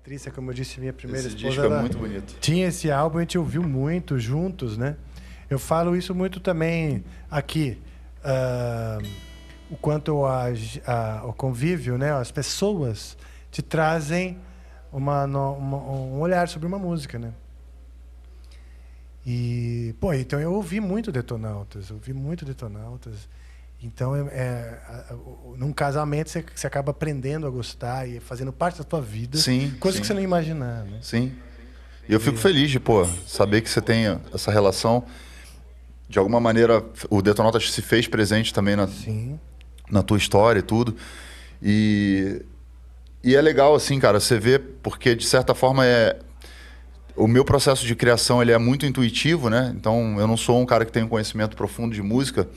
Patrícia, como eu disse, minha primeira Esse esposa, disco é muito bonito. tinha esse álbum, a gente ouviu muito juntos, né? Eu falo isso muito também aqui. O quanto ao convívio, né? As pessoas te trazem um olhar sobre uma música, né? E, pô, então eu ouvi muito Detonautas. Então, num casamento, você acaba aprendendo a gostar e fazendo parte da tua vida. Sim, coisa sim. que você não imagina, né? Sim. E eu fico feliz de, saber que você tem essa relação. De alguma maneira, o Detonautas se fez presente também na tua história e tudo. E é legal, assim, cara, você vê, porque de certa forma o meu processo de criação ele é muito intuitivo, né? Então, eu não sou um cara que tem um conhecimento profundo de música.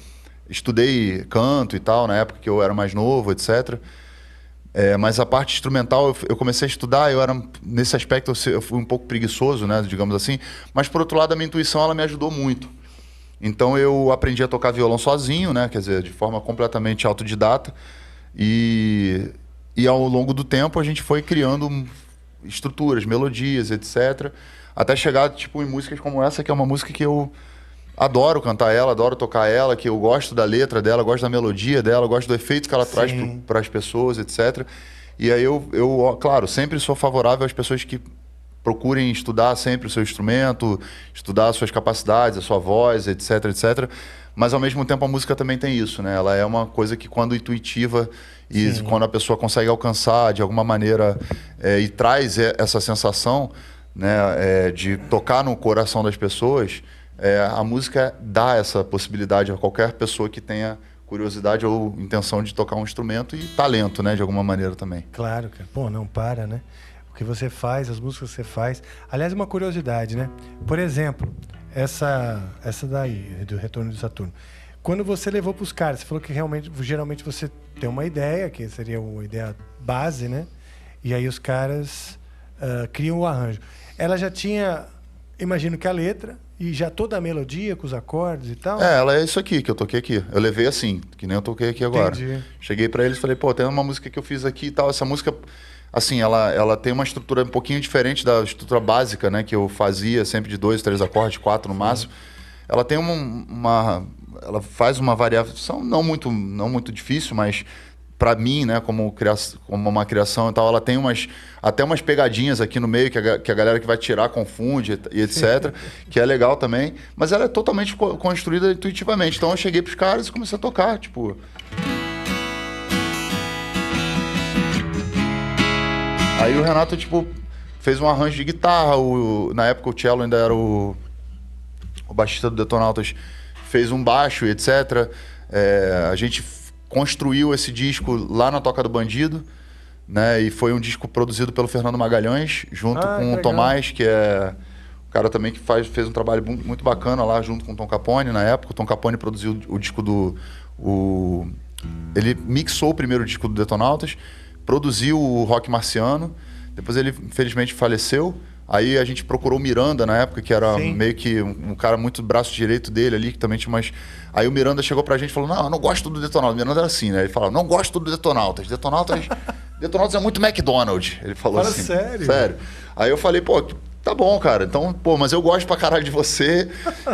Estudei canto e tal, na época que eu era mais novo, etc. Mas a parte instrumental, eu comecei a estudar, nesse aspecto, eu fui um pouco preguiçoso, né? Digamos assim. Mas, por outro lado, a minha intuição, ela me ajudou muito. Então, eu aprendi a tocar violão sozinho, né? Quer dizer, de forma completamente autodidata. E ao longo do tempo, a gente foi criando estruturas, melodias, etc. Até chegar tipo em músicas como essa, que é uma música que eu adoro cantar ela, adoro tocar ela, que eu gosto da letra dela, gosto da melodia dela, gosto do efeito que ela traz para as pessoas, etc. E aí eu, claro, sempre sou favorável às pessoas que procurem estudar sempre o seu instrumento, estudar as suas capacidades, a sua voz, etc, etc. Mas, ao mesmo tempo, a música também tem isso, né? Ela é uma coisa que, quando intuitiva e quando a pessoa consegue alcançar de alguma maneira e traz essa sensação, né, de tocar no coração das pessoas, a música dá essa possibilidade a qualquer pessoa que tenha curiosidade ou intenção de tocar um instrumento e talento, né, de alguma maneira também. Claro, cara. Pô, não para, né? O que você faz, as músicas que você faz. Aliás, uma curiosidade, né? Por exemplo, essa daí, do Retorno de Saturno. Quando você levou para os caras, você falou que geralmente você tem uma ideia, que seria uma ideia base, né? E aí os caras criam o arranjo. Ela já tinha, imagino que a letra, e já toda a melodia com os acordes e tal? Ela é isso aqui, que eu toquei aqui. Eu levei assim, que nem eu toquei aqui agora. Entendi. Cheguei para eles e falei, pô, tem uma música que eu fiz aqui e tal. Essa música, assim, ela tem uma estrutura um pouquinho diferente da estrutura básica, né? Que eu fazia sempre de 2, 3 acordes, 4 no máximo. Ela tem ela faz uma variação não muito difícil, mas para mim, né, como uma criação e tal, ela tem até umas pegadinhas aqui no meio que a galera que vai tirar confunde e etc, que é legal também, mas ela é totalmente construída intuitivamente. Então eu cheguei pros caras e comecei a tocar, tipo... Aí o Renato, tipo, fez um arranjo de guitarra, na época o cello ainda era o baixista do Detonautas, fez um baixo e etc. A gente construiu esse disco lá na Toca do Bandido, né? E foi um disco produzido pelo Fernando Magalhães, junto com o Tomás, que é o cara também que fez um trabalho muito bacana lá, junto com o Tom Capone, na época. O Tom Capone produziu o disco ele mixou o primeiro disco do Detonautas, produziu o Rock Marciano, depois ele, infelizmente, faleceu. Aí a gente procurou o Miranda na época, que era meio que um cara muito braço direito dele ali, que também tinha umas... Aí o Miranda chegou pra gente e falou, não, eu não gosto do Detonautas. O Miranda era assim, né? Ele falava, não gosto do Detonautas. Detonautas é muito McDonald's. Ele falou assim. Sério? Sério. Aí eu falei, pô, tá bom, cara. Então, pô, mas eu gosto pra caralho de você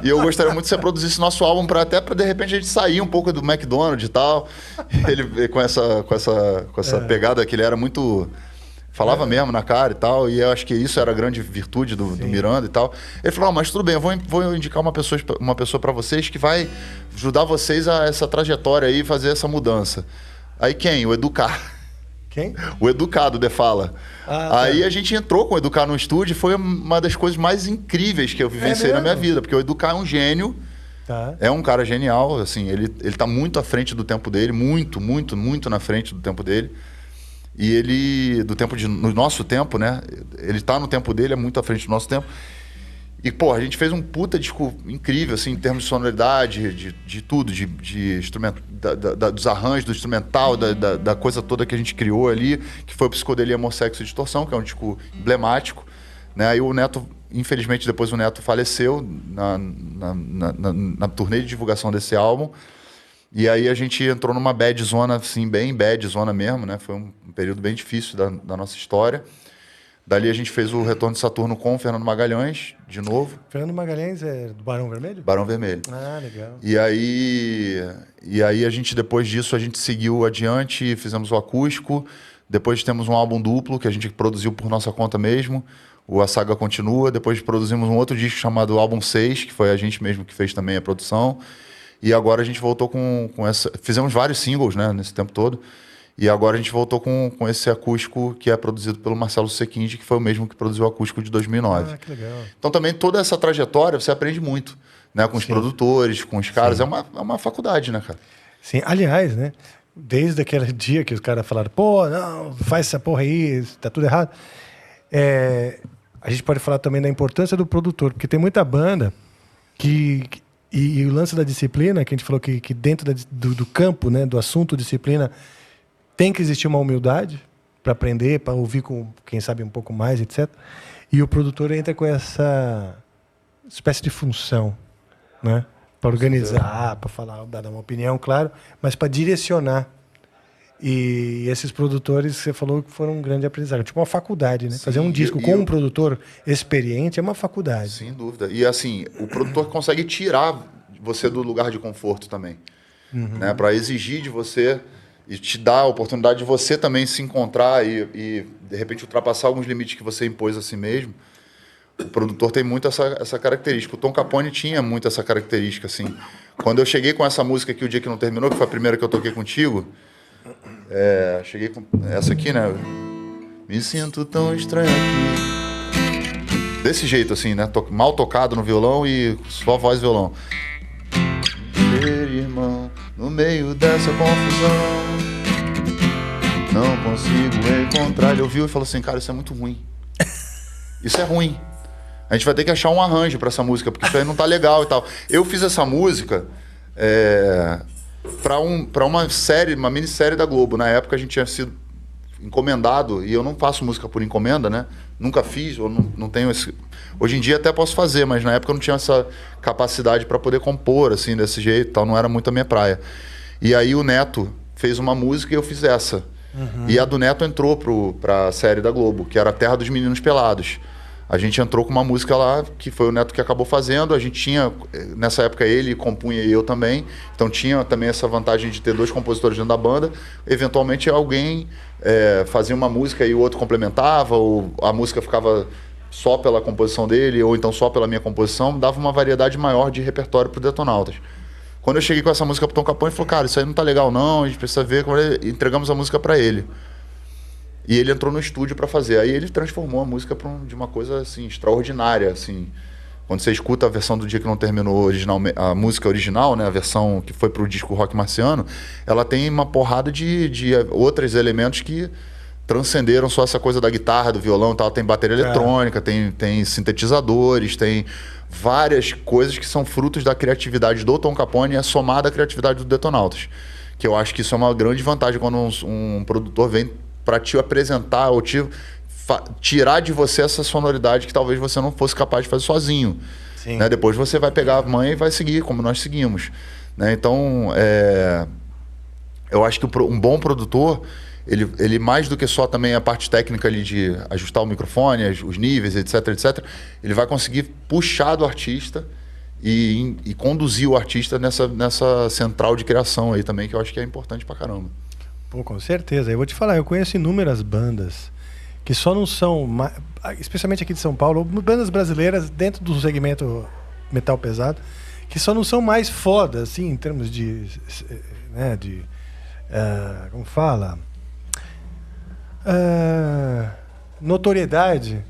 e eu gostaria muito que você produzisse nosso álbum até pra de repente a gente sair um pouco do McDonald's e tal. Ele com essa pegada que ele era muito... Falava mesmo na cara e tal, e eu acho que isso era a grande virtude do Miranda e tal. Ele falou, mas tudo bem, eu vou indicar uma pessoa para vocês que vai ajudar vocês a essa trajetória aí, fazer essa mudança. Aí quem? O Educar. Quem? O Educar do The Fala. Aí a gente entrou com o Educar no estúdio, foi uma das coisas mais incríveis que eu vivenciei na minha vida, porque o Educar é um gênio, é um cara genial, assim, ele tá muito à frente do tempo dele, muito na frente do tempo dele. E ele, no nosso tempo, né? Ele tá no tempo dele, é muito à frente do nosso tempo. E, pô, a gente fez um puta disco incrível, assim, em termos de sonoridade, de tudo, de instrumento, dos arranjos, do instrumental, da coisa toda que a gente criou ali, que foi o Psicodelia, Amor, Sexo e Distorção, que é um disco emblemático, né? Aí o Neto, infelizmente, depois o Neto faleceu na turnê de divulgação desse álbum. E aí a gente entrou numa bad zona, assim, bem bad zona mesmo, né? Foi um período bem difícil da nossa história. Dali a gente fez o Retorno de Saturno com o Fernando Magalhães, de novo. Fernando Magalhães é do Barão Vermelho? Barão Vermelho. Ah, legal. E aí a gente, depois disso, a gente seguiu adiante, fizemos o acústico. Depois temos um álbum duplo que a gente produziu por nossa conta mesmo. A Saga Continua. Depois produzimos um outro disco chamado Álbum 6, que foi a gente mesmo que fez também a produção. E agora a gente voltou com essa... Fizemos vários singles, né, nesse tempo todo. E agora a gente voltou com esse acústico que é produzido pelo Marcelo Sequinde, que foi o mesmo que produziu o acústico de 2009. Ah, que legal. Então também toda essa trajetória você aprende muito, né? Com os produtores, com os caras. É uma faculdade, né, cara? Sim, aliás, né? Desde aquele dia que os caras falaram, pô, não, faz essa porra aí, tá tudo errado. A gente pode falar também da importância do produtor, porque tem muita banda e o lance da disciplina, que a gente falou que dentro do campo, né, do assunto disciplina, tem que existir uma humildade para aprender, para ouvir com quem sabe um pouco mais, etc. E o produtor entra com essa espécie de função, né? Para organizar, para falar, dar uma opinião, claro, mas para direcionar. E esses produtores, você falou que foram um grande aprendizado. Tipo uma faculdade, né? Sim, fazer um disco com um produtor experiente é uma faculdade. Sem dúvida. E assim, o produtor consegue tirar você do lugar de conforto também. Né? Para exigir de você e te dar a oportunidade de você também se encontrar e de repente ultrapassar alguns limites que você impôs a si mesmo. O produtor tem muito essa característica. O Tom Capone tinha muito essa característica, assim. Quando eu cheguei com essa música aqui, O Dia Que Não Terminou, que foi a primeira que eu toquei contigo, cheguei com essa aqui, né? Me sinto tão estranho aqui. Desse jeito, assim, né? Mal tocado no violão e só voz e violão. Irmão, no meio dessa confusão, não consigo encontrar. Ele ouviu e falou assim, cara, isso é muito ruim. Isso é ruim. A gente vai ter que achar um arranjo para essa música, porque isso aí não tá legal e tal. Eu fiz essa música para uma série, uma minissérie da Globo. Na época a gente tinha sido encomendado, e eu não faço música por encomenda, né? Nunca fiz, ou não tenho esse... Hoje em dia até posso fazer, mas na época eu não tinha essa capacidade para poder compor, assim, desse jeito, tal, não era muito a minha praia. E aí o Neto fez uma música e eu fiz essa. E a do Neto entrou para a série da Globo, que era Terra dos Meninos Pelados. A gente entrou com uma música lá, que foi o Neto que acabou fazendo. A gente tinha, nessa época ele compunha e eu também. Então tinha também essa vantagem de ter dois compositores dentro da banda. Eventualmente alguém fazia uma música e o outro complementava, ou a música ficava só pela composição dele, ou então só pela minha composição. Dava uma variedade maior de repertório pro Detonautas. Quando eu cheguei com essa música pro Tom Capone, ele falou, cara, isso aí não tá legal não, a gente precisa ver. Entregamos a música para ele. E ele entrou no estúdio para fazer. Aí ele transformou a música de uma coisa assim extraordinária, assim. Quando você escuta a versão do Dia Que Não Terminou, a música original, né, a versão que foi pro disco Rock Marciano, ela tem uma porrada de outros elementos que transcenderam só essa coisa da guitarra, do violão e tal. Tem bateria eletrônica, tem sintetizadores, tem várias coisas que são frutos da criatividade do Tom Capone e é somada à criatividade do Detonautas. Que eu acho que isso é uma grande vantagem quando um produtor vem para te apresentar ou tirar de você essa sonoridade que talvez você não fosse capaz de fazer sozinho. Né? Depois você vai pegar a mãe e vai seguir, como nós seguimos. Né? Então, eu acho que um bom produtor, ele mais do que só também a parte técnica ali de ajustar o microfone, os níveis, etc, etc, ele vai conseguir puxar do artista e conduzir o artista nessa central de criação aí também, que eu acho que é importante pra caramba. Pô, com certeza. Eu vou te falar, eu conheço inúmeras bandas que só não são, especialmente aqui de São Paulo, bandas brasileiras dentro do segmento metal pesado, que só não são mais foda, assim, em termos de, né, como fala? Notoriedade,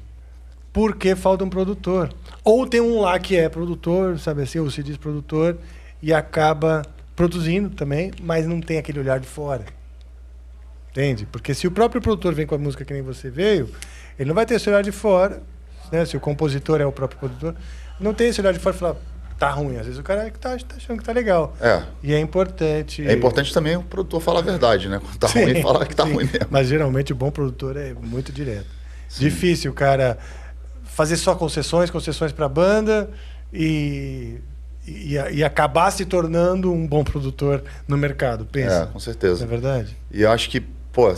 porque falta um produtor. Ou tem um lá que é produtor, sabe assim, ou se diz produtor, e acaba produzindo também, mas não tem aquele olhar de fora. Entende? Porque se o próprio produtor vem com a música que nem você veio, ele não vai ter esse olhar de fora, né? Se o compositor é o próprio produtor, não tem esse olhar de fora e falar, tá ruim. Às vezes o cara tá achando que tá legal. E é importante... É importante também o produtor falar a verdade, né? Quando tá ruim, falar que tá ruim mesmo. Mas geralmente o bom produtor é muito direto. Sim. Difícil o cara fazer só concessões pra banda e acabar se tornando um bom produtor no mercado, pensa. Com certeza. Não é verdade? E eu acho que Pô,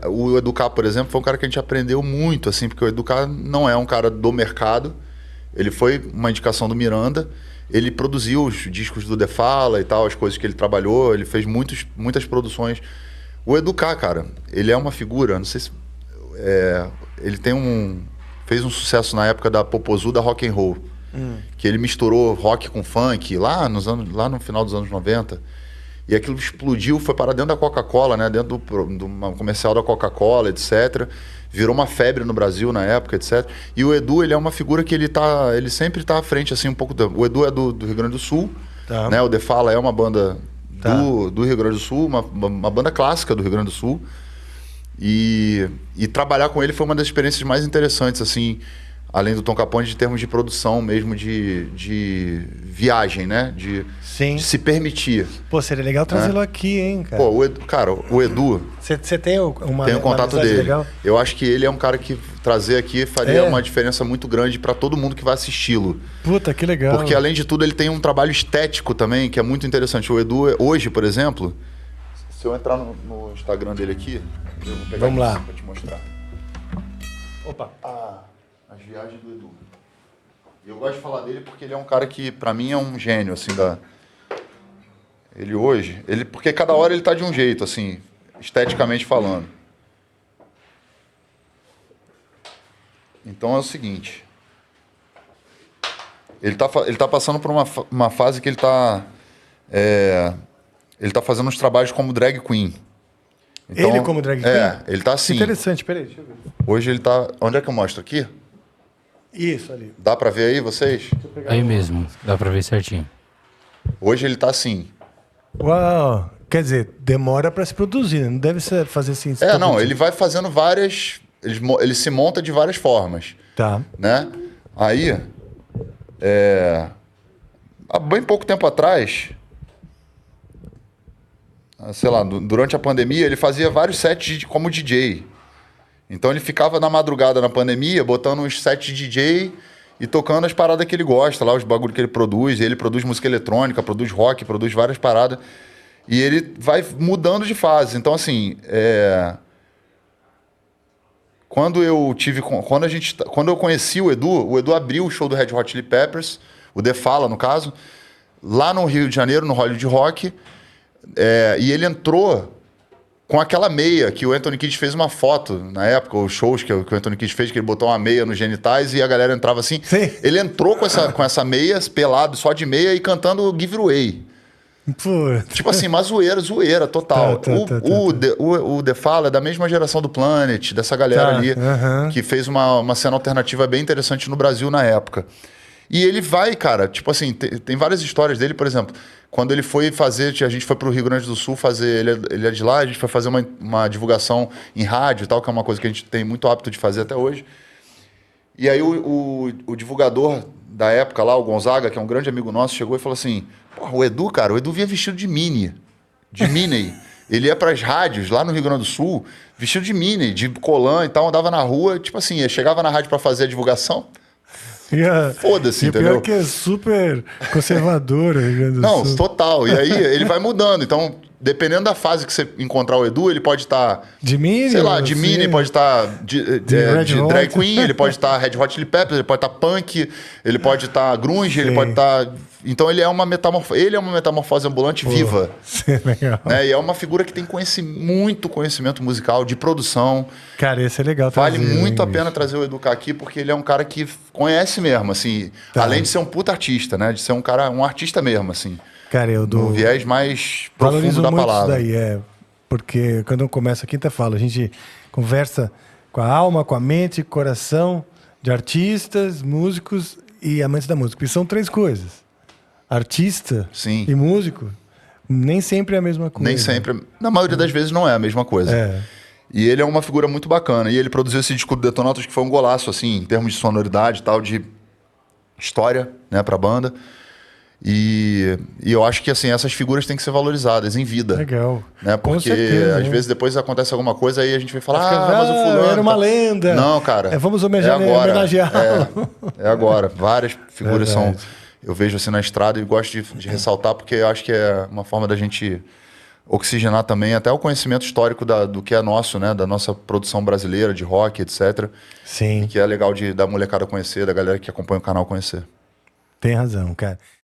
o Educar, por exemplo, foi um cara que a gente aprendeu muito, assim, porque o Educar não é um cara do mercado. Ele foi uma indicação do Miranda. Ele produziu os discos do The Fala e tal, as coisas que ele trabalhou. Ele fez muitas produções. O Educar, cara, ele é uma figura, não sei se... ele fez um sucesso na época da Popozuda Rock and Roll. Que ele misturou rock com funk lá no final dos anos 90. E aquilo explodiu, foi para dentro da Coca-Cola, né? Dentro do comercial da Coca-Cola, etc. Virou uma febre no Brasil na época, etc. E o Edu, ele é uma figura que ele sempre está à frente, assim, um pouco... O Edu é do Rio Grande do Sul, tá, né? O The Fala é uma banda do Rio Grande do Sul, uma banda clássica do Rio Grande do Sul. E trabalhar com ele foi uma das experiências mais interessantes, assim... Além do Tom Capone, de termos de produção mesmo, de viagem, né? De se permitir. Pô, seria legal trazê-lo aqui, hein, cara? Pô, o Edu... Você tem tem o contato dele. Legal? Eu acho que ele é um cara que trazer aqui faria uma diferença muito grande para todo mundo que vai assisti-lo. Puta, que legal. Porque, além de tudo, ele tem um trabalho estético também, que é muito interessante. O Edu, hoje, por exemplo... Se eu entrar no Instagram dele aqui... Eu vou pegar Vamos lá. Pra te mostrar. Opa. As viagens do Edu. E eu gosto de falar dele porque ele é um cara que, pra mim, é um gênio, assim, Ele hoje... Porque cada hora ele tá de um jeito, assim, esteticamente falando. Então é o seguinte... Ele tá passando por uma fase que ele tá fazendo uns trabalhos como drag queen. Então, ele como drag queen? Ele tá assim... Interessante, peraí, deixa eu ver. Hoje ele tá... Onde é que eu mostro? Aqui? Isso, ali. Dá pra ver aí, vocês? Aí mesmo, dá pra ver certinho. Hoje ele tá assim. Uau! Quer dizer, demora pra se produzir, né? Não deve fazer assim... Não, ele vai fazendo várias... Ele se monta de várias formas. Tá. Né? Aí, há bem pouco tempo atrás, sei lá, durante a pandemia, ele fazia vários sets como DJ. Então ele ficava na madrugada na pandemia, botando uns sets de DJ e tocando as paradas que ele gosta, lá os bagulho que ele produz. Ele produz música eletrônica, produz rock, produz várias paradas. E ele vai mudando de fase. Então, assim, quando eu conheci o Edu abriu o show do Red Hot Chili Peppers, o The Fala, no caso, lá no Rio de Janeiro, no Hollywood Rock. E ele entrou com aquela meia que o Anthony Kidd fez uma foto na época, os shows que o Anthony Kidd fez, que ele botou uma meia nos genitais e a galera entrava assim. Sim. Ele entrou com essa meia, pelado, só de meia e cantando Give It Away. Pô. Tipo assim, uma zoeira total. O The Fala é da mesma geração do Planet, dessa galera ali, que fez uma cena alternativa bem interessante no Brasil na época. E ele vai, cara, tipo assim, tem várias histórias dele, por exemplo, quando ele foi fazer, a gente foi pro Rio Grande do Sul fazer, ele é de lá, a gente foi fazer uma divulgação em rádio e tal, que é uma coisa que a gente tem muito hábito de fazer até hoje. E aí o divulgador da época lá, o Gonzaga, que é um grande amigo nosso, chegou e falou assim, porra, o Edu vinha vestido de Minnie. Ele ia pras rádios lá no Rio Grande do Sul, vestido de Minnie, de colã e tal, andava na rua, tipo assim, chegava na rádio pra fazer a divulgação. Foda-se, entendeu? Pior que é super conservador o Rio Grande do Não, Sul. total. E aí ele vai mudando. Então, dependendo da fase que você encontrar o Edu, ele pode estar... de Mini? Sei lá, de Mini, pode estar de drag queen, ele pode estar Red Hot Chili Peppers, ele pode estar punk, ele pode estar grunge, ele pode estar... Então ele é uma metamorfose ambulante viva. Legal. Né? E é uma figura que tem muito conhecimento musical, de produção. Cara, esse é legal Vale trazer, muito a pena trazer o Edu aqui, porque ele é um cara que conhece mesmo, assim. Tá. Além de ser um puta artista, né? De ser um artista mesmo, assim. Cara, eu No viés mais profundo da palavra. Isso daí, porque quando eu começo aqui, até falo, a gente conversa com a alma, com a mente, com o coração de artistas, músicos e amantes da música. E são três coisas. Artista e músico, nem sempre é a mesma coisa. Nem sempre. Na maioria das vezes não é a mesma coisa. E ele é uma figura muito bacana. E ele produziu esse disco do Detonautas que foi um golaço, assim, em termos de sonoridade e tal, de história, né, pra banda. E eu acho que, assim, essas figuras têm que ser valorizadas em vida. Legal. Né? Porque, às vezes, depois acontece alguma coisa aí a gente vai falar, mas o fulano... era uma lenda. Não, cara. Vamos homenageá-lo. É agora. Várias figuras eu vejo assim na estrada e gosto de ressaltar, porque eu acho que é uma forma da gente oxigenar também até o conhecimento histórico do que é nosso, né? Da nossa produção brasileira, de rock, etc. Sim. E que é legal da molecada conhecer, da galera que acompanha o canal conhecer. Tem razão, cara.